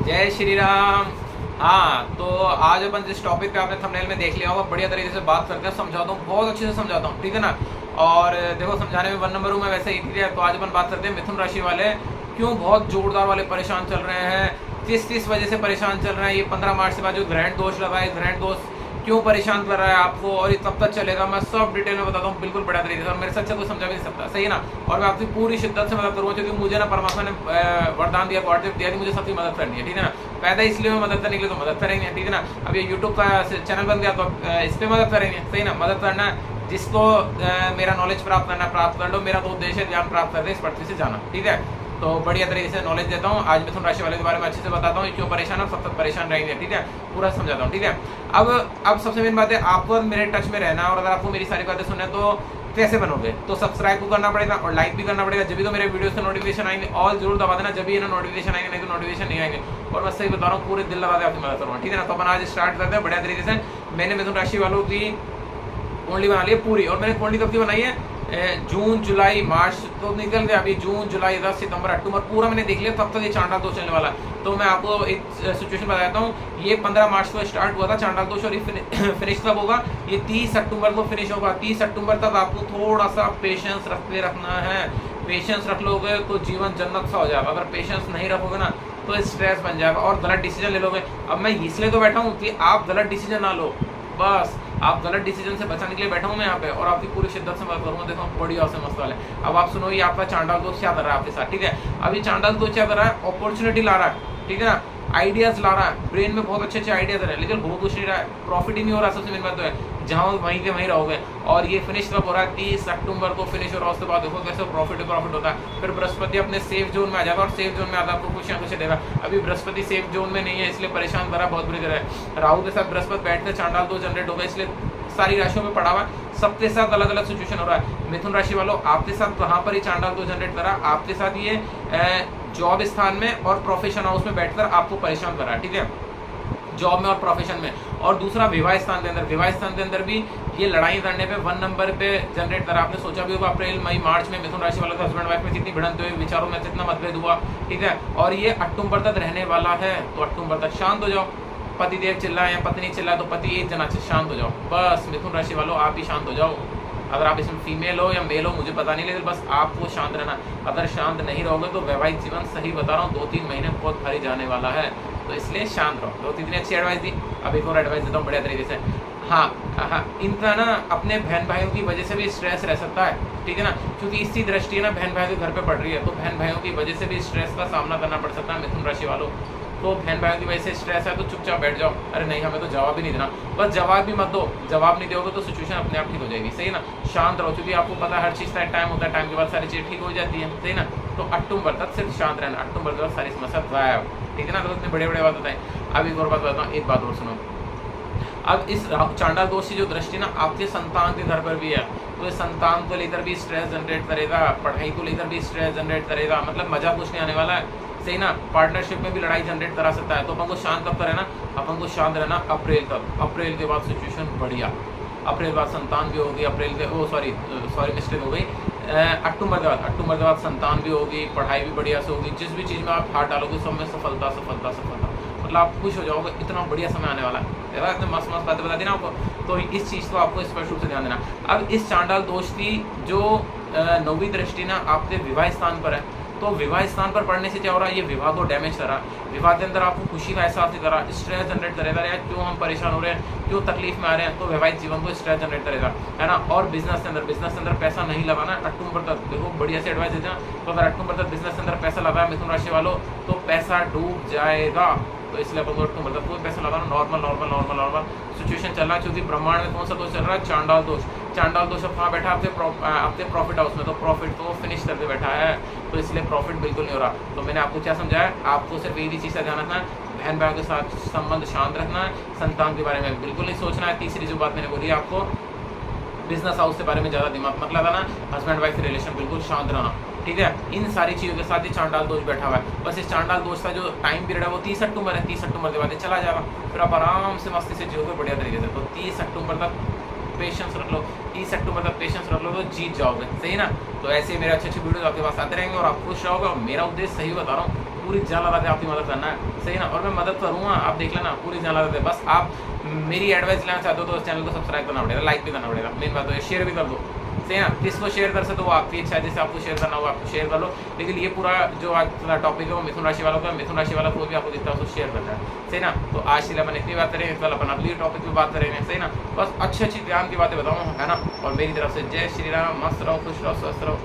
जय श्री राम। हाँ, तो आज अपन जिस टॉपिक पे आपने थंबनेल में देख लिया होगा, बढ़िया तरीके से बात करते हैं, समझाता हूँ, बहुत अच्छे से समझाता हूँ, ठीक है ना। और देखो, समझाने में 1 नंबर हूँ मैं वैसे ही, ठीक है। तो आज अपन बात करते हैं मिथुन राशि वाले क्यों बहुत जोरदार वाले परेशान चल रहे हैं, किस वजह से परेशान चल रहे हैं। ये 15 मार्च के बाद जो ग्रहण दोष लगा है, ग्रहण दोष क्यों परेशान कर रहा है आपको, और ये तब तक चलेगा, मैं सब डिटेल में बताता हूँ, बिल्कुल बड़ा तरीके से। और मेरे से अच्छा कोई समझा भी नहीं सकता, सही है ना। और मैं आपकी पूरी शिद्दत से मदद करूँगा, क्योंकि मुझे ना परमात्मा ने वरदान दिया, गॉड दिया कि मुझे सबकी मदद करनी है, ठीक है ना। पैदा इसलिए मैं मदद करने के लिए, तो मदद करेंगे, ठीक है ना। अब ये यूट्यूब का चैनल बन गया, तो इस पर मदद करेंगे, सही ना। मदद करना है, जिसको मेरा नॉलेज प्राप्त करना है प्राप्त कर लो। मेरा तो उद्देश्य है ज्ञान प्राप्त करते इस पृथ्वी से जाना, ठीक है। तो बढ़िया तरीके से नॉलेज देता हूँ। आज मिथुन राशि वाले के बारे में अच्छे से बताता हूँ, क्यों परेशान है, सब तक परेशान रहेंगे, ठीक है। पूरा समझाता हूँ, ठीक है। अब सबसे मेन बात है, आपको मेरे टच में रहना, और अगर आपको मेरी सारी बातें सुनना है तो कैसे बनोगे, तो सब्सक्राइब को करना पड़ेगा और लाइक भी करना पड़ेगा, जब भी तो मेरे वीडियो से नोटिफिकेशन आएंगे। ऑल जरूर दबा देना, जब भी ना नोटिफिकेशन आएंगे, नहीं तो नोटिफिकेशन नहीं आएंगे। और मैं सही बता रहा हूँ, पूरे दिल लगा के आपकी मदद करूँगा, ठीक है ना। तो अपन आज स्टार्ट करते हैं बढ़िया तरीके से। मैंने मिथुन राशि वालों की कुंडली बना ली है पूरी, और मैंने कुंडली कब की बनाई है, जून जुलाई मार्च तो निकल गया, अभी जून जुलाई 10 सितंबर अक्टूबर पूरा मैंने देख लिया, तब तक ये चांडाल दोष चलने वाला। तो मैं आपको एक सिचुएशन बताता हूँ। ये 15 मार्च को स्टार्ट हुआ था चांडाल दोष, और ये फिनिश कब होगा, ये 30 अक्टूबर को फिनिश होगा। 30 अक्टूबर तक आपको थोड़ा सा पेशेंस रखना है। पेशेंस रख लोगे तो जीवन जन्नत सा हो जाएगा। अगर पेशेंस नहीं रखोगे ना तो स्ट्रेस बन जाएगा और गलत डिसीजन ले लोगे। अब मैं इसलिए तो बैठा हूँ कि आप गलत डिसीजन ना लो, बस आप गलत डिसीजन से बचाने के लिए बैठा हूँ मैं यहाँ पे, और आपकी पूरी शिद्दत से मदद करूँगा। देखो बढ़िया से मस्त वाले। अब आप सुनो, ये आपका चांडाल दोस्त क्या कर रहा है आपके साथ, ठीक है। अभी चांडाल दोस्त क्या कर रहा है, अपॉर्चुनिटी ला रहा है, ठीक है ना, आइडियाज ला रहा है, ब्रेन में बहुत अच्छे आइडियाज रहे, लेकिन हो कुछ नहीं रहा है, प्रॉफिट ही नहीं हो रहा। सबसे मेन बात तो है, जहाँ वहीं के वहीं रहोगे। और ये फिनिश कब हो रहा है, 30 अक्टूबर को फिनिश हो रहा है। उसके बाद देखो कैसे प्रॉफिट होता है। फिर बृहस्पति अपने सेफ जोन में आ जाएगा, और सेफ जोन में आता आपको खुशियाँ देगा। अभी बृहस्पति सेफ जोन में नहीं है, इसलिए परेशान करा बहुत बुरी तरह है। राहु के साथ बृहस्पति बैठते चांडाल दो जनरेट होगा, इसलिए सारी राशियों में पड़ा हुआ है। सबके साथ अलग अलग सिचुएशन हो रहा है। मिथुन राशि वालों, आपके साथ कहाँ पर ही चांडाल दो जनरेट करा, आपके साथ ये जॉब स्थान में और प्रोफेशन हाउस में बैठकर आपको परेशान कर रहा है, ठीक है, जॉब में और प्रोफेशन में। और दूसरा विवाह स्थान के अंदर, विवाह स्थान के अंदर भी ये लड़ाई करने पे 1 नंबर पे जनरेट करा। आपने सोचा भी होगा अप्रैल मई मार्च में मिथुन राशि वालों का हस्बैंड वाइफ में कितनी भिड़ंत हुई, विचारों में कितना मतभेद हुआ, ठीक है। और ये अक्टूबर तक रहने वाला है, तो अक्टूबर तक शांत हो जाओ। पति देव चिल्लाए या पत्नी चिल्लाए तो पति एक जना शांत हो जाओ, बस मिथुन राशि वालों आप ही शांत हो जाओ। अगर आप इसमें फीमेल हो या मेल हो मुझे पता नहीं, लेकिन बस आपको शांत रहना। अगर शांत नहीं रहोगे तो वैवाहिक जीवन, सही बता रहा हूँ, 2-3 महीने बहुत भारी जाने वाला है, तो इसलिए शांत रहो। तो इतनी अच्छी एडवाइस दी, अब एक और एडवाइस देता हूँ बढ़िया तरीके से। हाँ, इनका ना अपने बहन भाइयों की वजह से भी स्ट्रेस रह सकता है, ठीक है ना, क्योंकि इसकी दृष्टि है ना बहन भाइयों के घर पे पड़ रही है, तो बहन भाइयों की वजह से भी स्ट्रेस का सामना करना पड़ सकता है मिथुन राशि वालों। तो बहन भाइयों की वजह से स्ट्रेस है तो चुपचाप बैठ जाओ। अरे नहीं, हमें तो जवाब ही नहीं देना, बस जवाब भी मत दो। जवाब नहीं दोगे तो सिचुएशन अपने आप ठीक हो जाएगी, सही ना। शांत रहो, क्योंकि आपको पता है हर चीज़ का एक टाइम होता है, टाइम के बाद सारी चीज़ ठीक हो जाती है, सही ना। तो अक्टूबर तक सिर्फ शांत रहना, अक्टूबर के बाद सारी समस्या गायब, ठीक है ना। तो इतने बड़े बात बताएं। अब एक और बात बताता हूँ, एक बात और सुनो। अब इस चांडाल दोष की जो दृष्टि ना आपके संतान के घर पर भी है, तो इस संतान को लेकर भी स्ट्रेस जनरेट करेगा, पढ़ाई को लेकर भी स्ट्रेस जनरेट करेगा, मतलब मजा कुछ नहीं आने वाला है, सही ना। पार्टनरशिप में भी लड़ाई जनरेट करा सकता है। तो अपन को शांत कब रहना, अपन को शांत रहना अप्रैल तक। अप्रैल के बाद सिचुएशन बढ़िया, अप्रैल के बाद संतान भी होगी, अप्रैल के सॉरी मिस्टेक हो गई, अक्टूबर के बाद संतान भी होगी, पढ़ाई भी बढ़िया से होगी। जिस भी चीज़ में आप हाथ डालोगे सब में सफलता, मतलब आप खुश हो जाओगे, इतना बढ़िया समय आने वाला है। देखा इतने मस्त बातें बता दी ना आपको, तो इस चीज़ को आपको स्पष्ट रूप से ध्यान देना। अब इस चांडाल दोष की जो 9वीं दृष्टि ना आपके विवाह स्थान पर है, तो विवाह स्थान पर पढ़ने से क्या हो रहा है, ये विवाह को डैमेज करा, विवाह के अंदर आपको खुशी का एहसास नहीं करा, स्ट्रेस जनरेट करेगा, यार क्यों हम परेशान हो रहे हैं, क्यों तकलीफ में आ रहे हैं, तो वैवाहिक जीवन को स्ट्रेस जनरेट करेगा, है ना। और बिजनेस के अंदर पैसा नहीं लगाना अक्टूबर तक। देखो बढ़िया से एडवाइस देते हैं, तो अगर अक्टूबर तक बिजनेस के अंदर पैसा लगा मिथुन राशि वालों तो पैसा डूब जाएगा। तो इसलिए अपन को अक्टूबर तक कोई पैसा लगाना, नॉर्मल सिचुएशन चल रहा है। क्योंकि ब्रह्मांड में कौन सा दोष चल रहा है, चांडाल दोष। चांडाल दोष अब कहाँ बैठा आपके प्रॉफिट हाउस में, तो प्रॉफिट तो फिनिश करके बैठा है, तो इसलिए प्रॉफिट बिल्कुल नहीं हो रहा। तो मैंने आपको क्या समझाया, आपको सिर्फ एक ही चीज़ का ध्यान रखना है, बहन भाइयों के साथ संबंध शांत रखना है, संतान के बारे में बिल्कुल नहीं सोचना है। तीसरी जो बात मैंने बोली आपको, बिजनेस हाउस के बारे में ज़्यादा दिमाग मत लगाना, हस्बैंड वाइफ रिलेशन बिल्कुल शांत रहना, ठीक है। इन सारी चीज़ों के साथ ही चांडाल दोष बैठा हुआ है। बस इस चांडाल दोष का जो टाइम पीरियड है वो 30 अक्टूबर है। 30 अक्टूबर के बाद चला जाएगा, फिर आप आराम से मस्ती से जियोगे बढ़िया तरीके से। तो 30 अक्टूबर तक पेशेंस रख लो, 30 अक्टूबर तक पेशेंस रख लो तो जीत जाओगे, सही ना। तो ऐसे मेरे अच्छे वीडियोस आपके पास आते रहेंगे और आप खुश रहोगे। और मेरा उद्देश्य सही बता रहा हूँ, पूरी जान लगा के आपकी मदद करना है, सही ना। और मैं मदद करूँगा, आप देख लेना, पूरी जान लगा के। बस आप मेरी एडवाइस लेना चाहते हो तो उस चैनल को सब्सक्राइब करना पड़ेगा, लाइक भी करना पड़ेगा, मेन बात तो ये, शेयर भी कर दो, सही ना। किसको शेयर कर सकते हो वो आपकी इच्छा है, जैसे आपको शेयर करना हो आपको शेयर कर लो। लेकिन ये पूरा जो आज का टॉपिक है वो मिथुन राशि वालों का, मिथुन राशि वाला कोई भी आपको दिखता है उसको शेयर करना है, सही ना। तो आज के लिए अपन इतनी बात करेंगे, कल अपन अगली टॉपिक पे बात करेंगे, सही ना। बस अच्छी अच्छी ज्ञान की बातें बताऊँ, है ना। और मेरी तरफ से जय श्री राम, मस्त रहो, खुश रहो, स्वस्थ रहो।